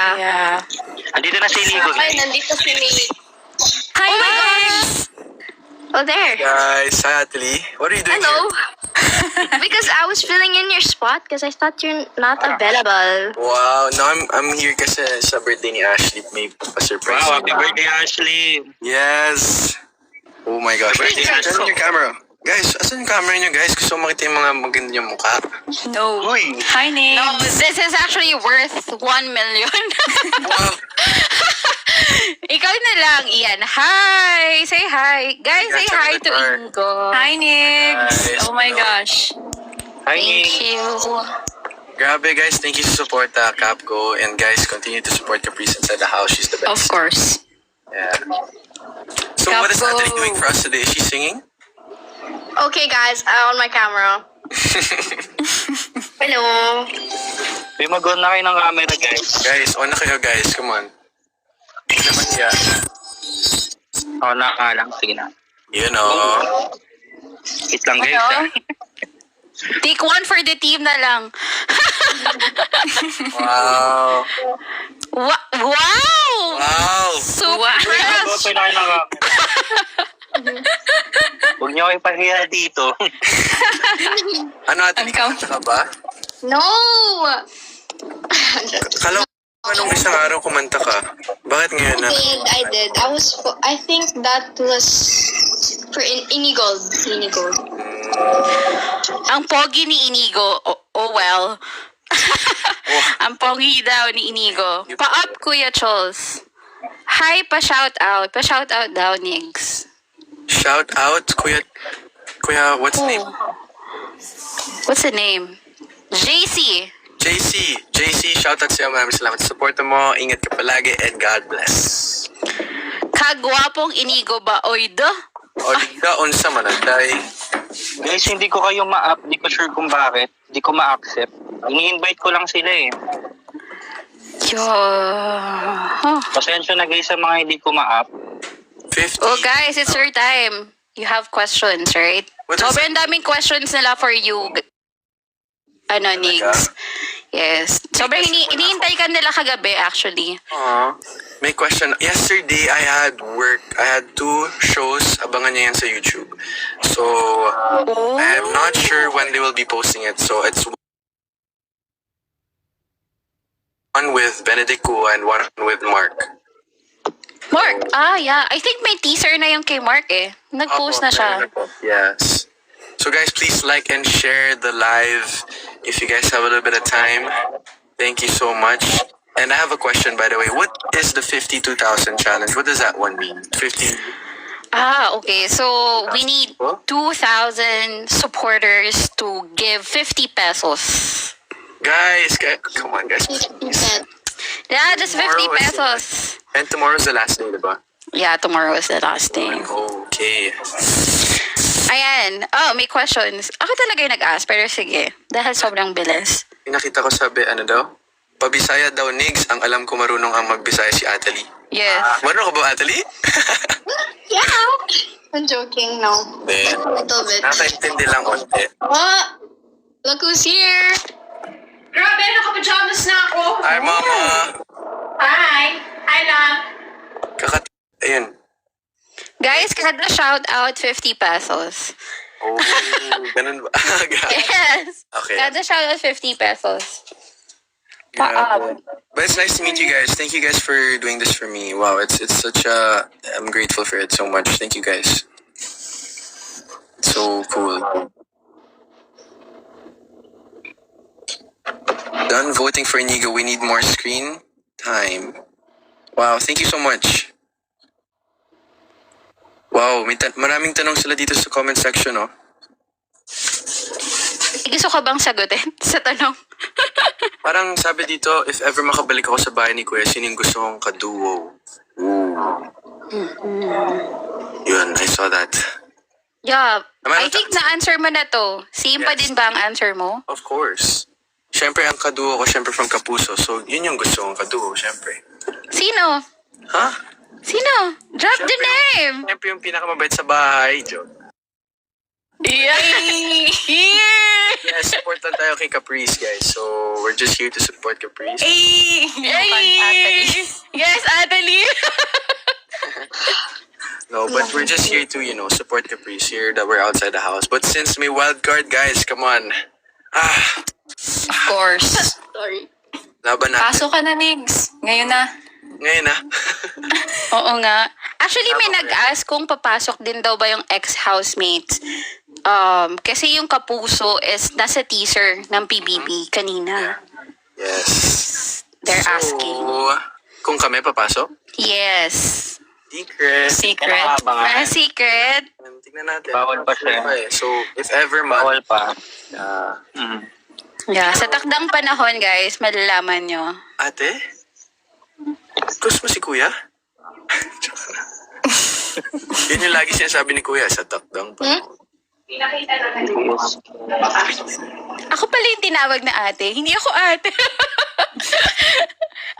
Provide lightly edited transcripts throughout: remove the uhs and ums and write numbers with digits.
Yeah. Andito na si Inigo. Ay, nandito si Nate. Hi, guys! Oh, there. Guys, hi Atli. What are you doing Hello. here? Because I was filling in your spot because I thought you're not available. Wow, no, I'm here kasi sa birthday ni Ashley. May pa-surprise. Wow, happy birthday, Ashley. Yes. Oh my gosh. Birthday, Turn on your camera. Guys, asan yung camera niyo guys? Gusto ko makita yung mga maganda yung mukha. No. Uy. Hi, Nick. No, this is actually worth 1 million. Wow. Ikaw na lang, Ian. Hi! Say hi. Guys, say hi to Ingo. Hi, Nick. Guys, Oh my hello. gosh. Hi, Thank Nick. you. Grabe guys, thank you sa support Capco. And guys, continue to support Caprice inside the house. She's the best. Of course. Yeah. So what is Capco. Atli doing for us today? Is she singing? Okay, guys, on my camera. Hello. May mag-on na kayo ng camera, guys. Guys, on na kayo guys. Come on. Hindi naman yan. Oo na ka lang. Sige na. You know. Wait lang, guys. Hello? ah. Take one for the team na lang. Wow. Wow! Wow. Super Mag-on fresh! na kayo ng camera. Huwag niyo kayo pahiya dito. Ano Atli, kanta ka ba? No! Kala ko anong isang araw kumanta ka. Bakit ngayon na? I did. I think that was for Inigold. Inigold. Ang pogi ni Inigo. Oh well. Ang pogi daw ni Inigo. Pa-up, Kuya Chols. Hi, pa-shout out. Pa-shout out daw, Nigs. Shout out, Kuya, what's the name? What's the name? JC. JC, shout out sa'yo. Maraming salamat sa support mo. Ingat ka palagi and God bless. Kagwapong Inigo ba? Oy, do? O, diga, unsa man, day. Guys, hindi ko kayo ma-up. Hindi ko sure kung bakit. Hindi ko ma-accept. Ini-invite ko lang sila eh. Yo. Oh. Pasensya na guys sa mga hindi ko ma-up. 50. Oh, guys, it's your time. You have questions, right? What is Sobrang daming questions nila for you. Ano, Nigs? Yes. Sobrang iniintay ka nila kagabi, actually. Aw. May question. Yesterday, I had work. I had 2 shows. Abangan niyo yan sa YouTube. So, Oh. I am not sure when they will be posting it. So, it's one with Benedict Kua and one with Mark. Mark. Yeah. I think may teaser na yung kay Mark eh. Nag-post na siya. Yes. So guys, please like and share the live if you guys have a little bit of time. Thank you so much. And I have a question, by the way. What is the 52,000 challenge? What does that one mean? 50? Okay. So, we need 2,000 supporters to give 50 pesos. Guys, come on, guys. Please. Yeah, just 50 Tomorrow is pesos. And tomorrow's the last day, diba? Yeah, tomorrow is the last day. Okay. Ayan. Oh, may questions. Ako talaga yung nag-ask, pero sige. Dahil sobrang bilis. Nakita ko sabi, ano daw? Pabisaya daw, Nigs. Ang alam ko marunong ang magbisaya si Atali. Yes. Marunong ka ba, Atali? Yeah. I'm joking, no. Then, A little bit. nakaintindi lang konti. What? Look who's here. Grabe, naka-pajamas na ako. Hi, Mama! Hi. Hi, Love. Ayun. Guys, kada shout out 50 pesos. Oh, ganun ba? Yes. Okay. Kada shout out 50 pesos. Grabe. But it's nice to meet you guys. Thank you guys for doing this for me. Wow, it's such a... I'm grateful for it so much. Thank you guys. It's so cool. Done voting for Inigo. We need more screen time. Wow, thank you so much. Wow, maraming tanong sila dito sa comment section, oh. Gusto ka bang sagutin sa tanong? Parang sabi dito, if ever makabalik ako sa bahay ni Kuya, sino yung gusto kong kaduo? Ooh. Yun, I saw that. Yeah. Am I I think na-answer mo na to. Same pa Yes. din ba ang answer mo? Of course. Siyempre, ang kaduo ko, siyempre from Kapuso. So, yun yung gusto kong kaduo, siyempre. Sino? Ha? Sino? Drop the name! Siyempre yung pinakamabait sa bahay, Joke. Yay! Yes, support lang tayo kay Caprice, guys. So, we're just here to support Caprice. Yay! we're just here to, you know, support Caprice here that we're outside the house. But since may wild card, guys, come on. Of course. Sorry. Laban natin. Pasok ka na, Nigs. Ngayon na. Ngayon na. Oo nga. Actually, may nag-ask kung papasok din daw ba yung ex-housemates. Kasi yung Kapuso is nasa teaser ng PBB kanina. Yes. They're So, asking. kung kami papasok? Yes. Secret. Secret. Ah, secret. Tingnan natin. Bawal pa siya. Okay, so, if ever man. Bawal pa. Yeah, sa takdang panahon, guys, malalaman nyo. Ate? Close mo si Kuya? Yun yung lagi sinasabi ni Kuya sa takdang pa. Yes. Ako pala yung tinawag na ate. Hindi ako ate.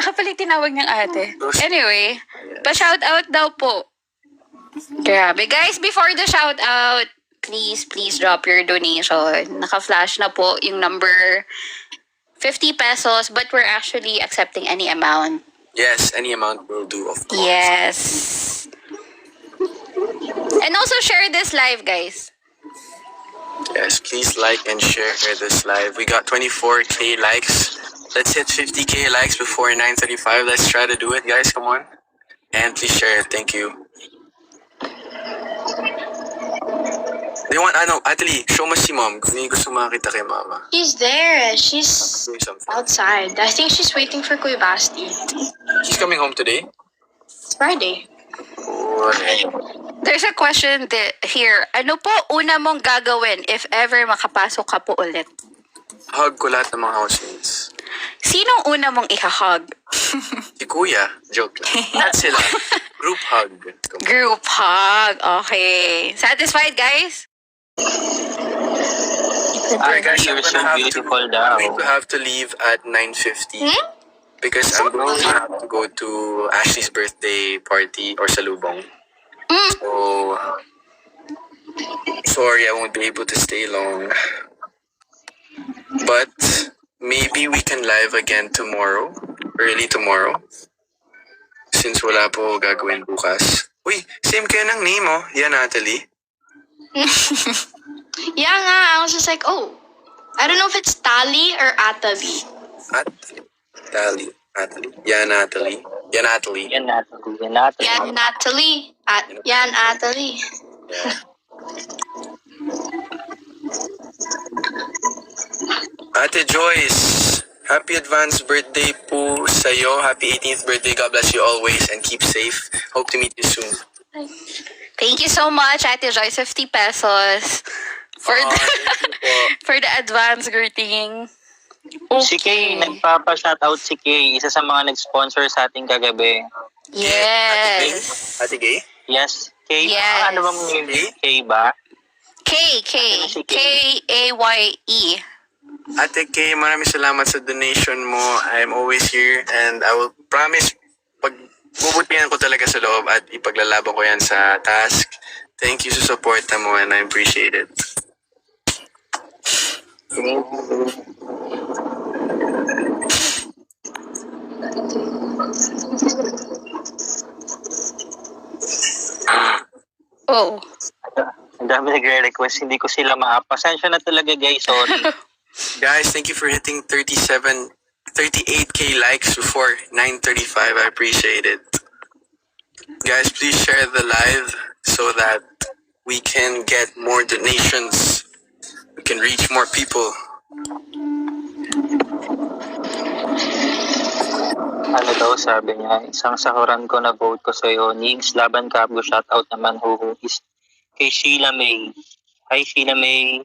Ako pala yung tinawag niyang ate. Anyway, pa-shoutout daw po. Grabe. Guys, before the shoutout, please drop your donation. Naka-flash na po yung number 50 pesos, but we're actually accepting any amount. Yes, any amount will do, of course. Yes. And also share this live, guys. Yes, please like and share this live. We got 24K likes. Let's hit 50K likes before 9:35. Let's try to do it, guys. Come on. And please share it. Thank you. They want, Atali, show mo si mom. Kung hindi gusto makita kay mama. She's there. She's Do something. outside. I think she's waiting for Kuya Basti. She's coming home today. It's Friday. There's a question here. Ano po una mong gagawin if ever makapasok ka po ulit? Hug ko lahat ng mga housemates. Sinong una mong ihahug? Si Kuya. Joke lang. Lahat sila. Group hug. Group hug. Okay. Satisfied, guys? Ay, guys, I'm you're gonna so have beautiful to, daw. I'm going to have to leave at 9:50 because I'm going to have to go to Ashley's birthday party or salubong. So, sorry, I won't be able to stay long. But maybe we can live again tomorrow, early tomorrow. Since wala po gagawin bukas. Uy, same kayo ng name, oh. Yan, Natalie. Yeah, nga. I was just like, oh, I don't know if it's Tali or Atavi. Natalie. Natalie. Yeah, Natalie. Yeah, Natalie. Yan natin. Yan natin. Yan, Natalie. Yan, Atalie. Yeah. Ate Joyce, happy advance birthday po sa'yo. Happy 18th birthday. God bless you always and keep safe. Hope to meet you soon. Thank you so much, Ate Joyce. 50 pesos for Oh, the, thank you po. for the advance greeting. Si Kay, nagpapa-shoutout si Kay. Isa sa mga nag-sponsor sa ating kagabi. Yes. Ate Gay? Yes. Kay, Yes. ano bang name? Kay ba? K. K-A-Y-E. Ate Kay, maraming salamat sa donation mo. I'm always here and I will promise pag bubutihan ko talaga sa loob at ipaglalaban ko yan sa task. Thank you sa support mo and I appreciate it. Oh. Ang dami nagre-request. Hindi ko sila ma-up. Pasensya na talaga, guys. Sorry. Guys, thank you for hitting 38K likes before 9:35. I appreciate it. Guys, please share the live so that we can get more donations. We can reach more people. Ano daw sabi niya? Isang sakuran ko na vote ko sa'yo. Nigs, laban ka. Shoutout naman who is kay Sheila May. Hi, Sheila May.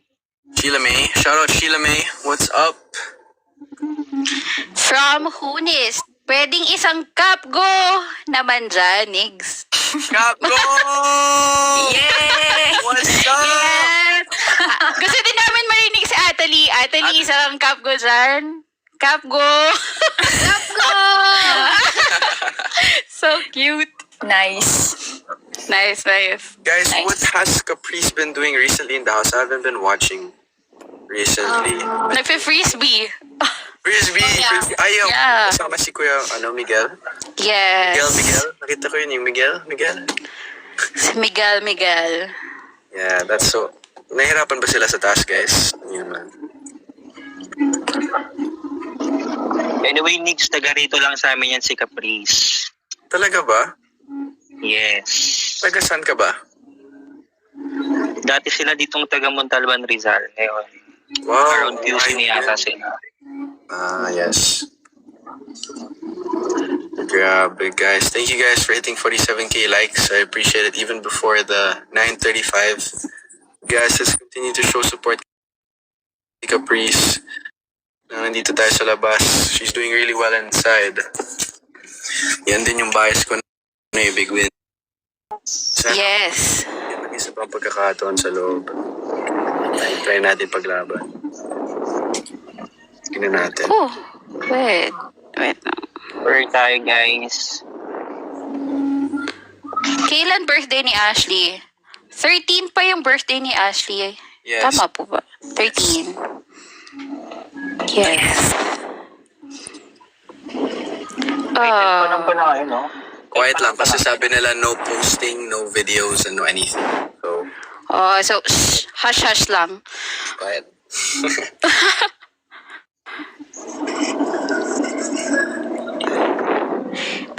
Sheila May. Shout out Sheila May. What's up? From Hunis. Pwedeng isang cup go naman dyan, Nigs. Cap go! Yay! What's up? Yes! Gusto din namin marinig si Atali. Atali, isang cup go dyan. Cup go! Cup go! So cute. Nice. Nice. Guys, Nice. what has Caprice been doing recently in the house? I haven't been watching recently. Nagpe-frisbee. Frisbee! yeah. Frisbee. Ayaw! Yeah. Kasama si Kuya, Miguel? Yes. Miguel? Nakita ko yun yung Miguel? Si Miguel. Yeah, that's so... Nahirapan ba sila sa task, guys? Yun man. Anyway, Nix, taga rito lang sa amin yan si Caprice. Talaga ba? Yes. Taga saan ka ba? Dati sila ditong taga Montalban, Rizal. Ngayon, Wow. around QC ni yata sila. Ah, yes. Grabe, guys. Thank you guys for hitting 47k likes. I appreciate it even before the 9:35. Guys, let's continue to show support kay Caprice. Nandito tayo sa labas. She's doing really well inside. Yan din yung bias ko na yung big win. Sana Yes. mag-isa pang pagkakataon sa loob. Try natin paglaban. Tingnan natin. Oh, wait lang. Where tayo, guys? Kailan birthday ni Ashley? 13 pa yung birthday ni Ashley. Yes. Tama po ba? 13. Yes. Parang pa na kayo, no? Quiet lang kasi sabi nila no posting, no videos, and no anything. So, So, hush lang. quiet.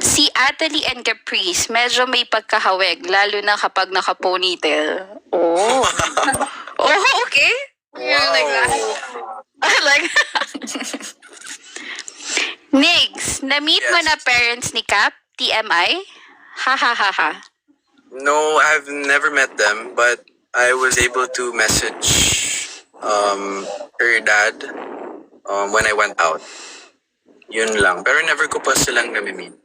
Si Atalie and Caprice, medyo may pagkahawig, lalo na kapag naka-ponytail. Oh. Oh, okay. You like that? I like that. Nigs, na-meet mo Yes. na parents ni Cap? TMI? Ha ha ha ha. No, I've never met them, but I was able to message her dad when I went out. Yun lang. Pero never ko pa silang nami-meet.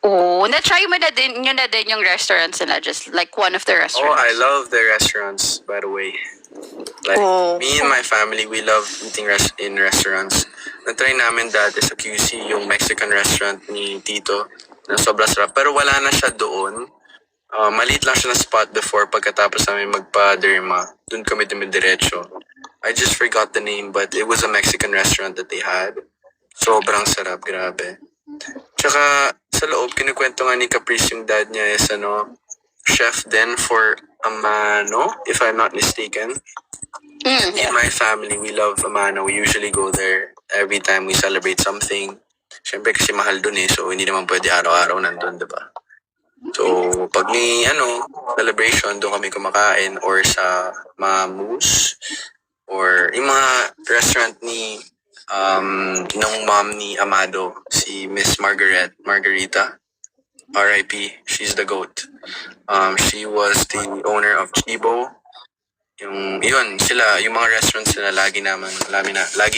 Oh, na-try mo na din, yun na din yung restaurants nila, just like one of the Oh, restaurants. I love their restaurants, by the way. Like, Oh. me and my family, we love eating in restaurants. Na-try namin dati sa QC yung Mexican restaurant ni Tito na sobrang sarap. Pero wala na siya doon. Maliit lang siya na spot before pagkatapos namin magpa-derma. Doon kami dumidiretso. I just forgot the name, but it was a Mexican restaurant that they had. Sobrang sarap, grabe. Tsaka sa loob, kinukwento nga ni Caprice yung dad niya is chef din for Amano, if I'm not mistaken. In my family, we love Amano. We usually go there every time we celebrate something. Siyempre kasi mahal dun so hindi naman pwede araw-araw nandun, diba? So, pag may celebration, doon kami kumakain or sa Mamus or yung mga restaurant ni nung mom ni Amado, si Miss Margarita. R.I.P. She's the GOAT. She was the owner of Chibo. Yung mga restaurants nila lagi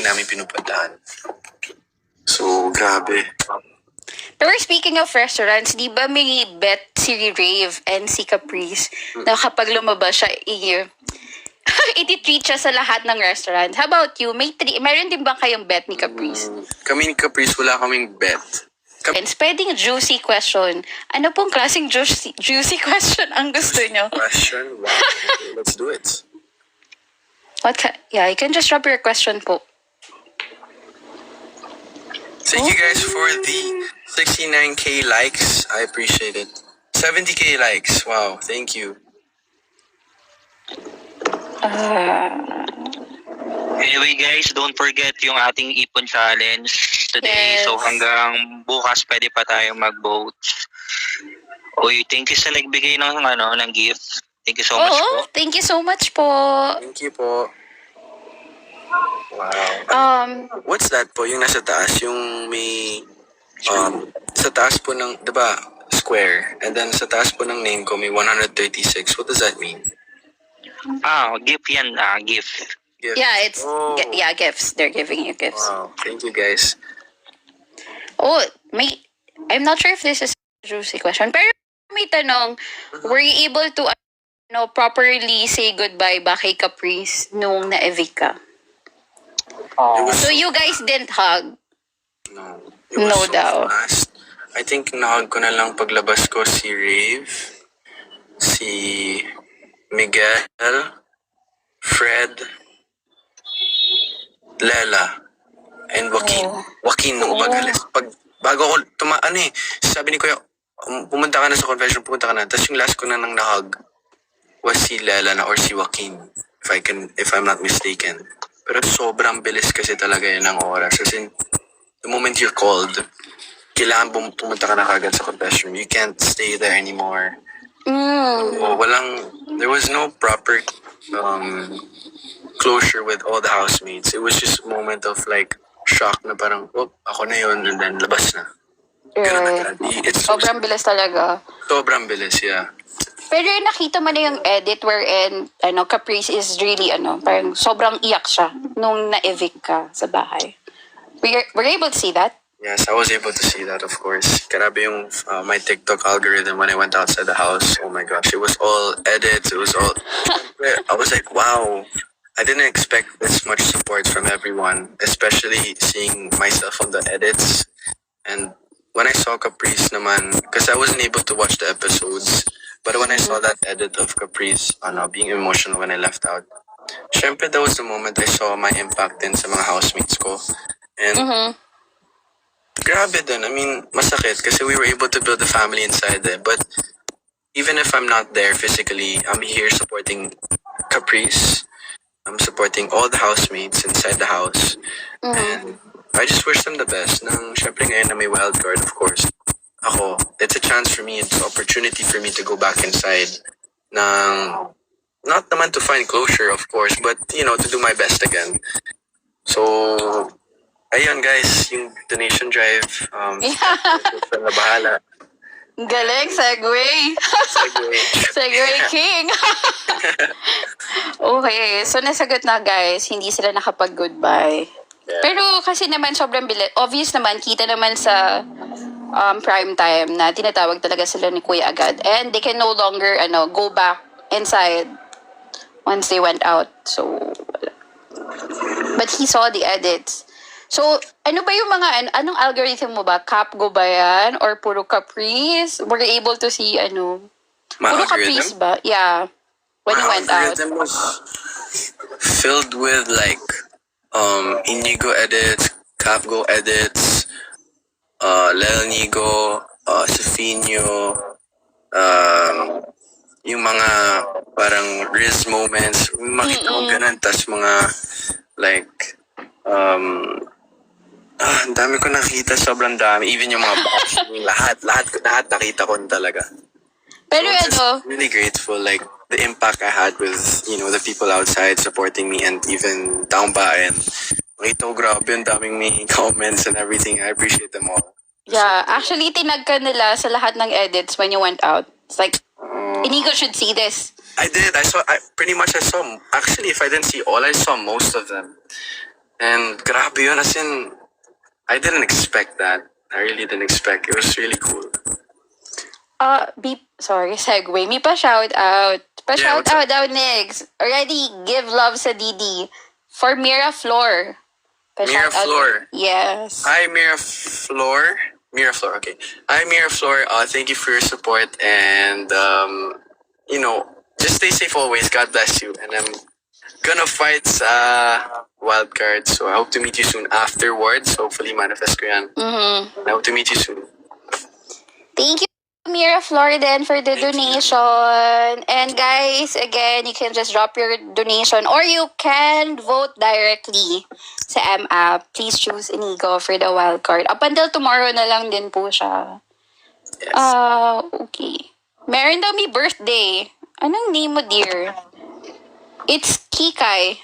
namin pinupuntahan. So, grabe. Pero speaking of restaurants, di ba may bet si Rave and si Caprice na kapag lumabas siya, iti-treat siya sa lahat ng restaurant. How about you? Meron din ba kayong bet ni Caprice? Kami ni Caprice, wala kaming bet. And pwedeng juicy question. Ano pong klaseng juicy question ang gusto nyo? Question? Wow. Let's do it. Yeah, you can just drop your question po. Thank you guys for the 69k likes. I appreciate it. 70k likes. Wow, thank you. Anyway, guys, don't forget yung ating Ipon Challenge today. Yes. So, hanggang bukas pwede pa tayong mag-vote. Uy, thank you sa nagbigay ng gift. Thank you so much po. Oo, thank you so much po. Thank you po. Wow. What's that po? Yung nasa taas, yung may sa taas po ng, diba, square. And then sa taas po ng name ko, may 136. What does that mean? Gift yan. Gift. Gift. Yeah, it's Oh. gifts. They're giving you gifts. Wow. Thank you guys. Oh, I'm not sure if this is a juicy question, pero may tanong, were you able to properly say goodbye ba kay Caprice nung na-evict ka? So you guys didn't hug? No. It was No so daw. fast. I think nahag ko na lang paglabas ko si Rave, si Miguel, Fred, Lela, and Joaquin. Oh. Joaquin nung Oh. bago ko sabi ni Kuya, pumunta ka na sa confession, pumunta ka na. Tapos yung last ko na nang nahug was si Lela na or si Joaquin, if I'm not mistaken. Pero sobrang bilis kasi talaga yun ng oras. As in, the moment you're called, kailangan pumunta ka na kagad sa confession. You can't stay there anymore. There was no proper closure with all the housemates. It was just a moment of like shock na parang, oh, ako na yun, and then labas na. Ganun agad. It's Sobrang bilis talaga. sobrang bilis, yeah. Pero yung nakita mo na yung edit wherein, Caprice is really, parang sobrang iyak siya nung na-evict ka sa bahay. Were you able to see that? Yes, I was able to see that, of course. Grabe yung my TikTok algorithm when I went outside the house. Oh my gosh, it was all edits. It was all... I was like, wow. I didn't expect this much support from everyone, especially seeing myself on the edits. And when I saw Caprice naman, because I wasn't able to watch the episodes, but when I saw that edit of Caprice, being emotional when I left out, syempre that was the moment I saw my impact din sa mga housemates ko. And grabe din. I mean, masakit kasi we were able to build a family inside there. But even if I'm not there physically, I'm here supporting Caprice. I'm supporting all the housemates inside the house. And I just wish them the best. Nang syempre ngayon na may wildcard, of course. Ako, it's a chance for me, it's an opportunity for me to go back inside. Nang, not naman to find closure, of course, but, to do my best again. So, ayun guys, yung donation drive, na bahala. Galing, segue. Segue king. Okay, so nasagot na guys, hindi sila nakapag-goodbye. Pero kasi naman sobrang bilis. Obvious naman, kita naman sa prime time na tinatawag talaga sila ni Kuya agad. And they can no longer go back inside once they went out. So, but he saw the edits. So, ano ba yung mga, anong algorithm mo ba? Capgo ba yan? Or puro Caprice? Were you able to see, My puro algorithm? Caprice ba? Yeah. When you went out. algorithm was filled with like Inigo edits, Capgo edits, Lel Nigo, Safino, yung mga parang Riz moments, makita ko ganun, tas mga like ang dami ko nakita, sobrang dami, even yung mga bashing, lahat nakita ko talaga. Pero So, just really grateful, like, the impact I had with, the people outside supporting me and even down by and makita ko grabe, ang daming may comments and everything. I appreciate them all. yeah, actually, tinag ka nila sa lahat ng edits when you went out. It's like, Inigo should see this. I did. I saw, actually, if I didn't see all, I saw most of them. And grabe yun, as in, I didn't expect that. I really didn't expect. It was really cool. Segue. May pa-shout out. Pa-shout what's up? out daw, Nix. Already give love sa Didi. For Mira Flor. Mira Pa-shout out. Flor. Yes. Hi, Mira Flor. Mira Flor, okay. Hi, Mira Flor. Thank you for your support. And, just stay safe always. God bless you. And I'm gonna fight wild card. So I hope to meet you soon afterwards. Hopefully, manifest ko yan. I hope to meet you soon. Thank you, Mira Flor, then, for the donation. And guys, again, you can just drop your donation or you can vote directly sa M-App. Please choose Inigo for the wild card. Up until tomorrow na lang din po siya. Yes. Okay. Meron daw may birthday. Anong name mo, dear? It's Kikay.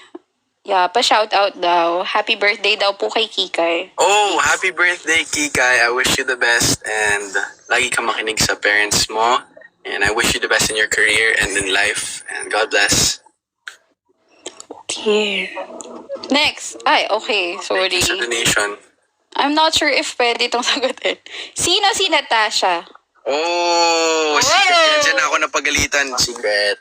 Yeah, pa-shout out daw. Happy birthday daw po kay Kikay. Oh, happy birthday, Kikay. I wish you the best and lagi ka makinig sa parents mo. And I wish you the best in your career and in life. And God bless. Okay. Next. Ay, okay. Thank you sa Sorry. donation. I'm not sure if pwede itong sagutin. Sino si Natasha? Oh, secret. Diyan ako napagalitan. Secret.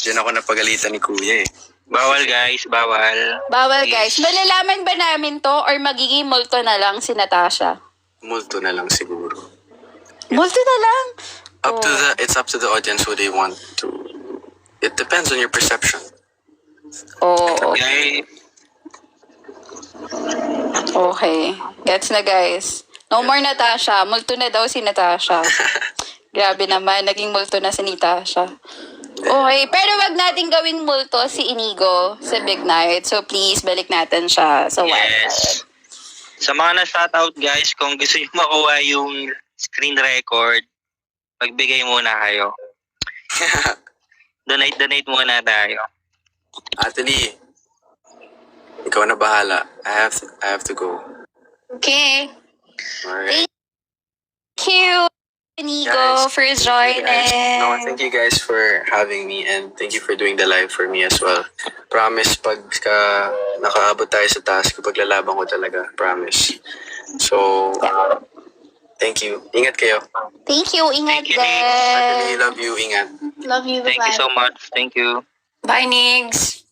Diyan ako napagalitan ni Kuya eh. Bawal guys, bawal. Bawal, guys. Malalaman ba namin to or magiging multo na lang si Natasha? Multo na lang siguro. Multo na lang? It's up to the audience who they want to. It depends on your perception. Oh, Guys, okay. Gets na, guys. No more Natasha. Multo na daw si Natasha. Grabe naman, naging multo na si Natasha. Okay, pero wag natin gawing multo si Inigo sa Big Night. So please, balik natin siya sa Yes. Sa mga na-shoutout guys, kung gusto nyo makuha yung screen record, magbigay muna kayo. Donate muna tayo. Ate Lee, ikaw na bahala. I have to go. Okay. Alright. Thank you, Inigo, Guys, for joining. Thank you guys for having me and thank you for doing the live for me as well. Promise, pagka nakaabot tayo sa task, paglalaban ko talaga. Promise. So, thank you. Ingat kayo. Thank you, ingat Thank you, din. Ate Lee, love you. Ingat. Love you. Thank you Bye-bye. so much. Thank you. Bye, Nigs.